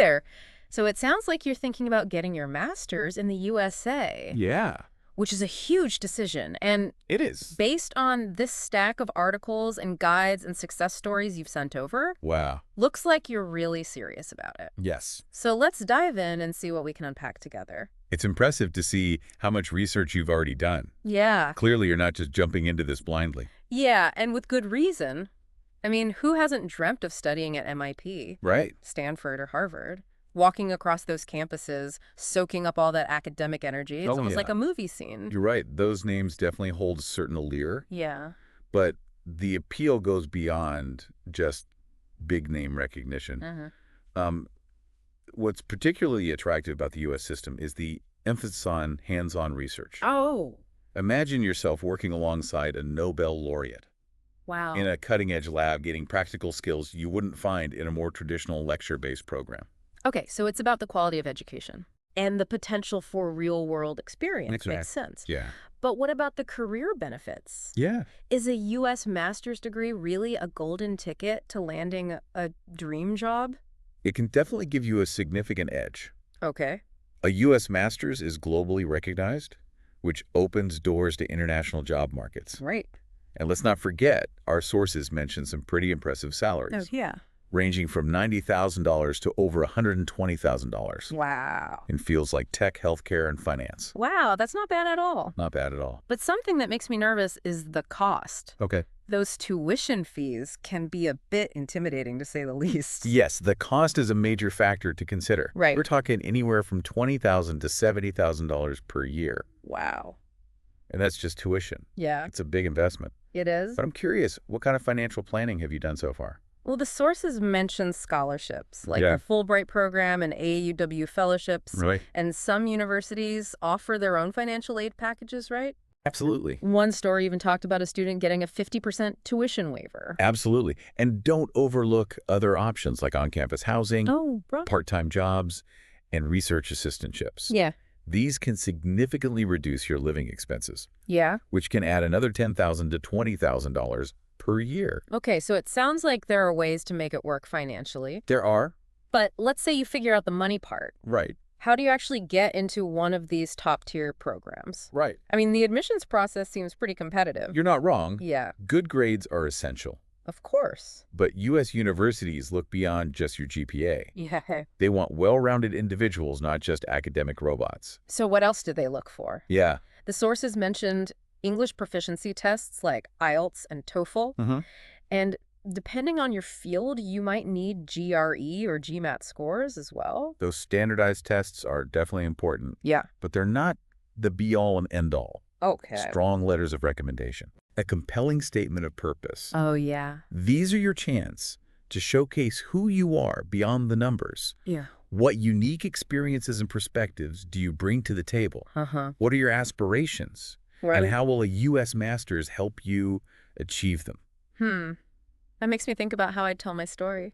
there. So it sounds like you're thinking about getting your master's in the USA. Yeah. Which is a huge decision. And it is. Based on this stack of articles and guides and success stories you've sent over, Wow. looks like you're really serious about it. Yes. So let's dive in and see what we can unpack together. It's impressive to see how much research you've already done. Yeah. Clearly, you're not just jumping into this blindly. Yeah, and with good reason. I mean, who hasn't dreamt of studying at MIT, Right. Stanford, or Harvard? Walking across those campuses, soaking up all that academic energy. It's almost like a movie scene. You're right. Those names definitely hold a certain allure. Yeah. But the appeal goes beyond just big name recognition. What's particularly attractive about the U.S. system is the emphasis on hands-on research. Oh. Imagine yourself working alongside a Nobel laureate. Wow. In a cutting-edge lab, getting practical skills you wouldn't find in a more traditional lecture-based program. Okay, so it's about the quality of education and the potential for real-world experience. Exactly. Makes sense. Yeah. But what about the career benefits? Yeah. Is a U.S. master's degree really a golden ticket to landing a dream job? It can definitely give you a significant edge. Okay. A U.S. master's is globally recognized, which opens doors to international job markets. Right. And let's not forget, our sources mention some pretty impressive salaries. Oh, yeah. Ranging from $90,000 to over $120,000. Wow. In fields like tech, healthcare, and finance. Wow, that's not bad at all. Not bad at all. But something that makes me nervous is the cost. Okay. Those tuition fees can be a bit intimidating, to say the least. Yes, the cost is a major factor to consider. Right. We're talking anywhere from $20,000 to $70,000 per year. Wow. And that's just tuition. Yeah. It's a big investment. It is. But I'm curious, what kind of financial planning have you done so far? Well, the sources mention scholarships, like the Fulbright program and AUW fellowships. Really? And some universities offer their own financial aid packages, right? Absolutely. One story even talked about a student getting a 50% tuition waiver. Absolutely. And don't overlook other options like on-campus housing, part-time jobs, and research assistantships. Yeah. These can significantly reduce your living expenses. Yeah. Which can add another $10,000 to $20,000 per year. Okay, so it sounds like there are ways to make it work financially. There are. But let's say you figure out the money part. Right. How do you actually get into one of these top-tier programs? Right. I mean, the admissions process seems pretty competitive. You're not wrong. Yeah. Good grades are essential. Of course. But U.S. universities look beyond just your GPA. Yeah. They want well-rounded individuals, not just academic robots. So what else do they look for? Yeah. The sources mentioned English proficiency tests like IELTS and TOEFL. And depending on your field, you might need GRE or GMAT scores as well. Those standardized tests are definitely important. Yeah. But they're not the be-all and end-all. Okay. Strong letters of recommendation. A compelling statement of purpose. Oh, yeah. These are your chance to showcase who you are beyond the numbers. Yeah. What unique experiences and perspectives do you bring to the table? What are your aspirations? Right. And how will a U.S. Master's help you achieve them? That makes me think about how I'd tell my story.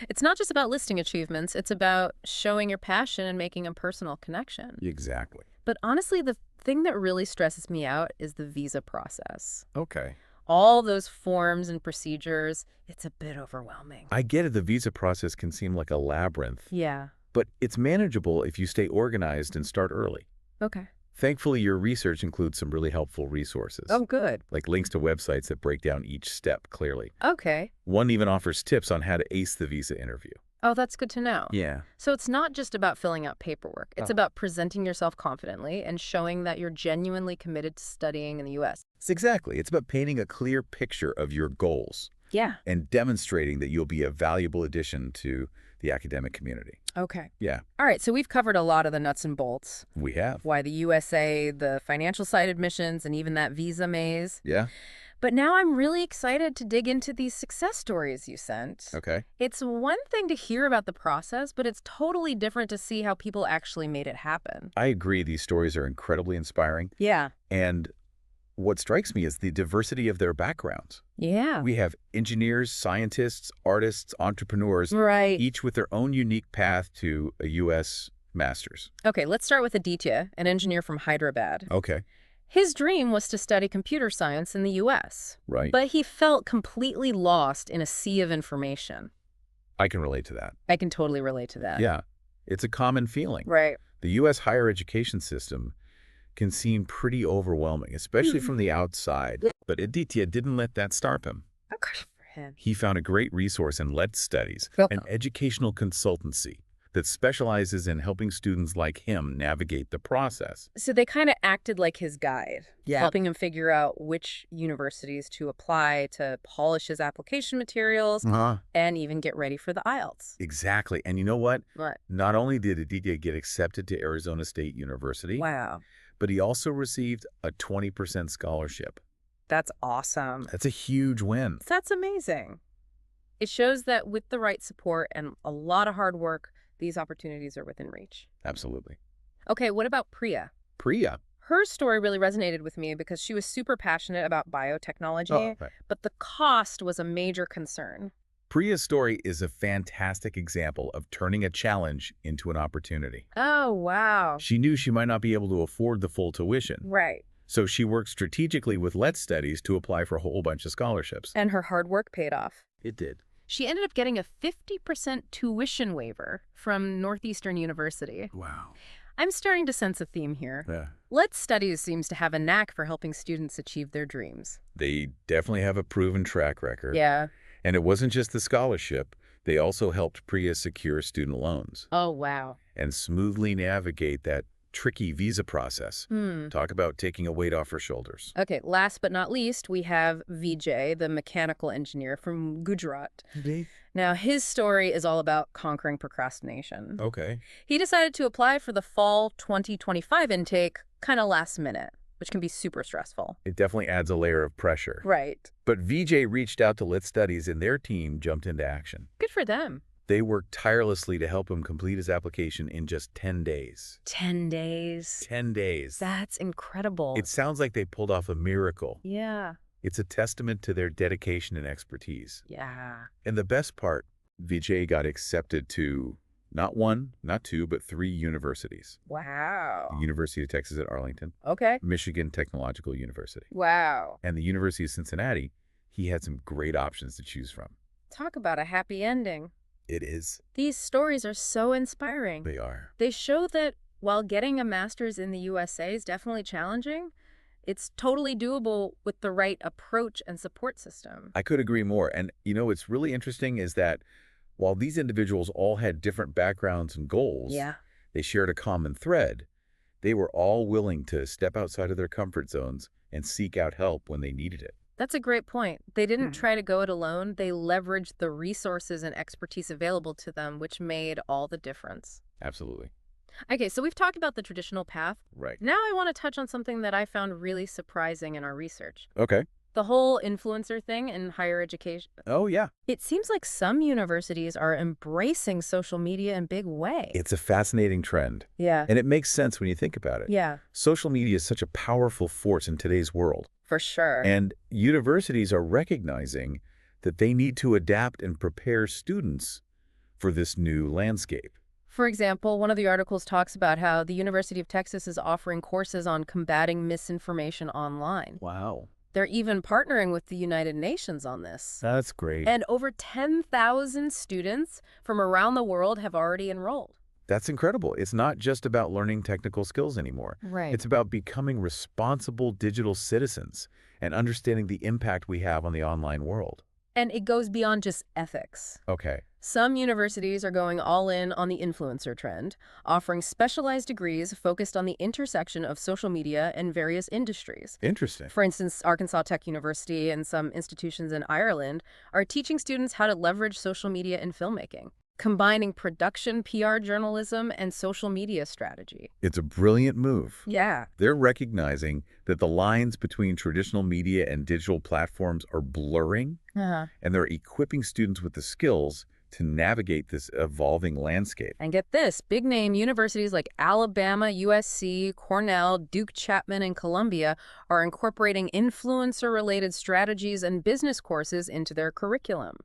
It's not just about listing achievements. It's about showing your passion and making a personal connection. Exactly. But honestly, the thing that really stresses me out is the visa process. Okay. All those forms and procedures, it's a bit overwhelming. I get it. The visa process can seem like a labyrinth. Yeah. But it's manageable if you stay organized and start early. Okay. Thankfully, your research includes some really helpful resources. Oh, good. Like links to websites that break down each step clearly. Okay. One even offers tips on how to ace the visa interview. Oh, that's good to know. Yeah. So it's not just about filling out paperwork. It's about presenting yourself confidently and showing that you're genuinely committed to studying in the U.S. Exactly. It's about painting a clear picture of your goals. Yeah. And demonstrating that you'll be a valuable addition to the academic community. Okay. Yeah. All right, so we've covered a lot of the nuts and bolts. We have. Why the USA, the financial side admissions, and even that visa maze. Yeah. But now I'm really excited to dig into these success stories you sent. Okay. It's one thing to hear about the process, but it's totally different to see how people actually made it happen. I agree. These stories are incredibly inspiring. Yeah. And what strikes me is the diversity of their backgrounds. Yeah. We have engineers, scientists, artists, entrepreneurs, Right. each with their own unique path to a U.S. master's. Okay, let's start with Aditya, an engineer from Hyderabad. Okay. His dream was to study computer science in the U.S. Right. But he felt completely lost in a sea of information. I can relate to that. I can totally relate to that. Yeah, it's a common feeling. Right. The U.S. higher education system can seem pretty overwhelming, especially from the outside. But Aditya didn't let that stop him. Oh, gosh, for him. He found a great resource in LetzStudy, an educational consultancy that specializes in helping students like him navigate the process. So they kind of acted like his guide, Yeah. helping him figure out which universities to apply to polish his application materials and even get ready for the IELTS. Exactly. And you know what? What? Not only did Aditya get accepted to Arizona State University, Wow. but he also received a 20% scholarship. That's awesome. That's a huge win. That's amazing. It shows that with the right support and a lot of hard work, these opportunities are within reach. Absolutely. Okay, what about Priya? Priya. Her story really resonated with me because she was super passionate about biotechnology, Right. but the cost was a major concern. Priya's story is a fantastic example of turning a challenge into an opportunity. Oh, wow. She knew she might not be able to afford the full tuition, Right. so she worked strategically with LetzStudy to apply for a whole bunch of scholarships. And her hard work paid off. It did. She ended up getting a 50% tuition waiver from Northeastern University. Wow. I'm starting to sense a theme here. Yeah. LetzStudy seems to have a knack for helping students achieve their dreams. They definitely have a proven track record. Yeah. And it wasn't just the scholarship. They also helped Priya secure student loans Oh, wow. and smoothly navigate that tricky visa process. Talk about taking a weight off her shoulders. Okay, last but not least, we have Vijay, the mechanical engineer from Gujarat. Now, his story is all about conquering procrastination. Okay. He decided to apply for the fall 2025 intake kind of last minute, which can be super stressful. It definitely adds a layer of pressure. Right. But Vijay reached out to LetzStudy and their team jumped into action. Good for them. They worked tirelessly to help him complete his application in just 10 days. 10 days. 10 days. That's incredible. It sounds like they pulled off a miracle. Yeah. It's a testament to their dedication and expertise. Yeah. And the best part, Vijay got accepted to not one, not two, but 3 universities. Wow. The University of Texas at Arlington, Okay. Michigan Technological University, Wow. and the University of Cincinnati. He had some great options to choose from. Talk about a happy ending. It is. These stories are so inspiring. They are. They show that while getting a master's in the USA is definitely challenging, it's totally doable with the right approach and support system. I could agree more. And, you know, what's really interesting is that while these individuals all had different backgrounds and goals, they shared a common thread. They were all willing to step outside of their comfort zones and seek out help when they needed it. That's a great point. They didn't try to go it alone. They leveraged the resources and expertise available to them, which made all the difference. Absolutely. Okay, so we've talked about the traditional path. Right. Now I want to touch on something that I found really surprising in our research. Okay. The whole influencer thing in higher education. Oh, yeah. It seems like some universities are embracing social media in big ways. It's a fascinating trend. Yeah. And it makes sense when you think about it. Yeah. Social media is such a powerful force in today's world. For sure. And universities are recognizing that they need to adapt and prepare students for this new landscape. For example, one of the articles talks about how the University of Texas is offering courses on combating misinformation online. Wow. They're even partnering with the United Nations on this. That's great. And over 10,000 students from around the world have already enrolled. That's incredible. It's not just about learning technical skills anymore. Right. It's about becoming responsible digital citizens and understanding the impact we have on the online world. And it goes beyond just ethics. Okay. Some universities are going all in on the influencer trend, offering specialized degrees focused on the intersection of social media and various industries. Interesting. For instance, Arkansas Tech University and some institutions in Ireland are teaching students how to leverage social media in filmmaking, combining production, PR journalism, and social media strategy. It's a brilliant move. Yeah. They're recognizing that the lines between traditional media and digital platforms are blurring, and they're equipping students with the skills to navigate this evolving landscape. And get this, big-name universities like Alabama, USC, Cornell, Duke Chapman, and Columbia are incorporating influencer-related strategies and business courses into their curriculum.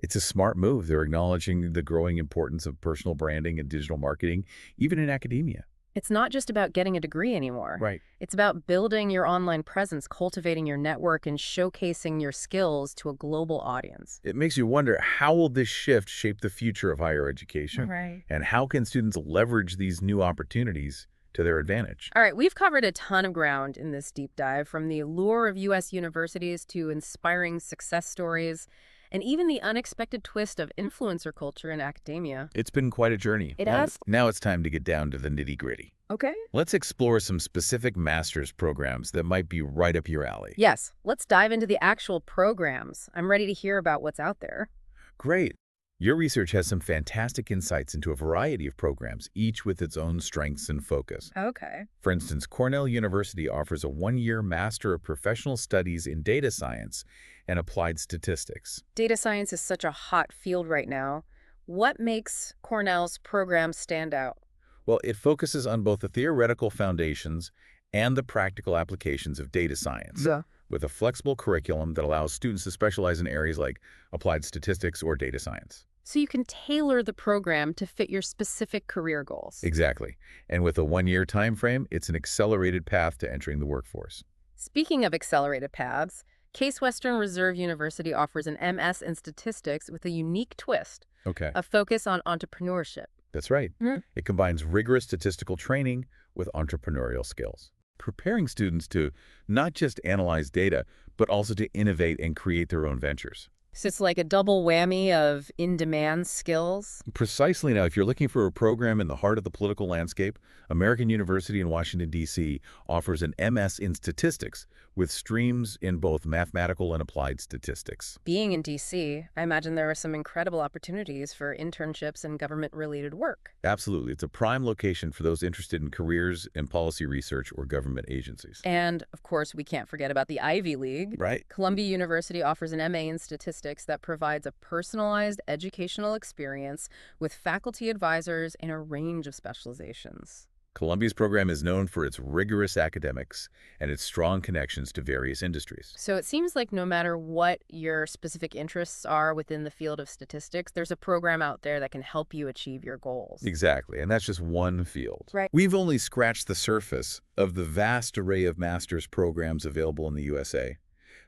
It's a smart move. They're acknowledging the growing importance of personal branding and digital marketing, even in academia. It's not just about getting a degree anymore. Right. It's about building your online presence, cultivating your network, and showcasing your skills to a global audience. It makes you wonder, how will this shift shape the future of higher education? Right. And how can students leverage these new opportunities to their advantage? All right, we've covered a ton of ground in this deep dive, from the allure of U.S. universities to inspiring success stories, and even the unexpected twist of influencer culture in academia. It's been quite a journey. It has. Now it's time to get down to the nitty-gritty. Okay. Let's explore some specific master's programs that might be right up your alley. Yes, let's dive into the actual programs. I'm ready to hear about what's out there. Great. Your research has some fantastic insights into a variety of programs, each with its own strengths and focus. Okay. For instance, Cornell University offers a one-year Master of Professional Studies in Data Science and Applied Statistics. Data science is such a hot field right now. What makes Cornell's program stand out? Well, it focuses on both the theoretical foundations and the practical applications of data science, with a flexible curriculum that allows students to specialize in areas like applied statistics or data science. So you can tailor the program to fit your specific career goals. Exactly. And with a one-year time frame, it's an accelerated path to entering the workforce. Speaking of accelerated paths, Case Western Reserve University offers an MS in statistics with a unique twist, Okay, a focus on entrepreneurship. that's right. Mm. It combines rigorous statistical training with entrepreneurial skills, preparing students to not just analyze data, but also to innovate and create their own ventures. So it's like a double whammy of in-demand skills. Precisely. Now, if you're looking for a program in the heart of the political landscape, American University in Washington, D.C. offers an MS in statistics with streams in both mathematical and applied statistics. Being in D.C., I imagine there are some incredible opportunities for internships and government-related work. Absolutely. It's a prime location for those interested in careers in policy research or government agencies. And, of course, we can't forget about the Ivy League. Right. Columbia University offers an MA in statistics that provides a personalized educational experience with faculty advisors in a range of specializations. Columbia's program is known for its rigorous academics and its strong connections to various industries. So it seems like no matter what your specific interests are within the field of statistics, there's a program out there that can help you achieve your goals. Exactly, and that's just one field. Right. We've only scratched the surface of the vast array of master's programs available in the USA.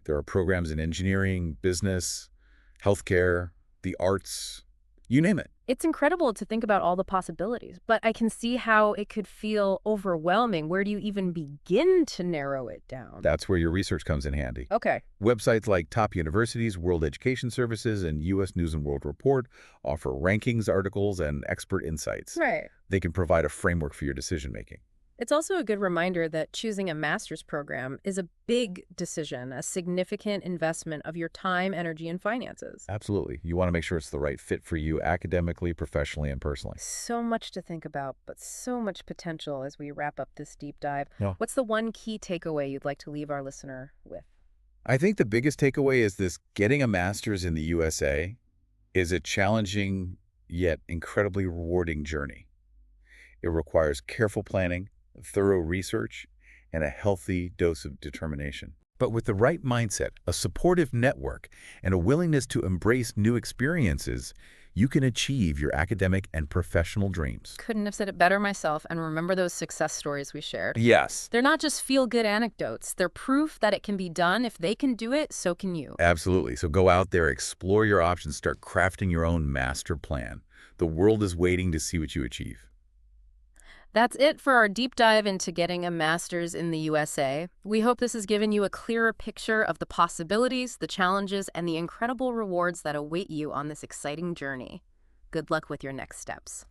There are programs in engineering, business, healthcare, the arts, you name it. It's incredible to think about all the possibilities, but I can see how it could feel overwhelming. Where do you even begin to narrow it down? That's where your research comes in handy. Okay. Websites like top universities, World Education Services, and U.S. News and World Report offer rankings, articles, and expert insights. Right. They can provide a framework for your decision-making. It's also a good reminder that choosing a master's program is a big decision, a significant investment of your time, energy, and finances. Absolutely. You want to make sure it's the right fit for you academically, professionally, and personally. So much to think about, but so much potential as we wrap up this deep dive. Yeah. What's the one key takeaway you'd like to leave our listener with? I think the biggest takeaway is this: getting a master's in the USA is a challenging yet incredibly rewarding journey. It requires careful planning, thorough research, and a healthy dose of determination. But with the right mindset, a supportive network, and a willingness to embrace new experiences, you can achieve your academic and professional dreams. Couldn't have said it better myself, and remember those success stories we shared. Yes. They're not just feel-good anecdotes. They're proof that it can be done. If they can do it, so can you. Absolutely. So go out there, explore your options, start crafting your own master plan. The world is waiting to see what you achieve. That's it for our deep dive into getting a master's in the USA. We hope this has given you a clearer picture of the possibilities, the challenges, and the incredible rewards that await you on this exciting journey. Good luck with your next steps.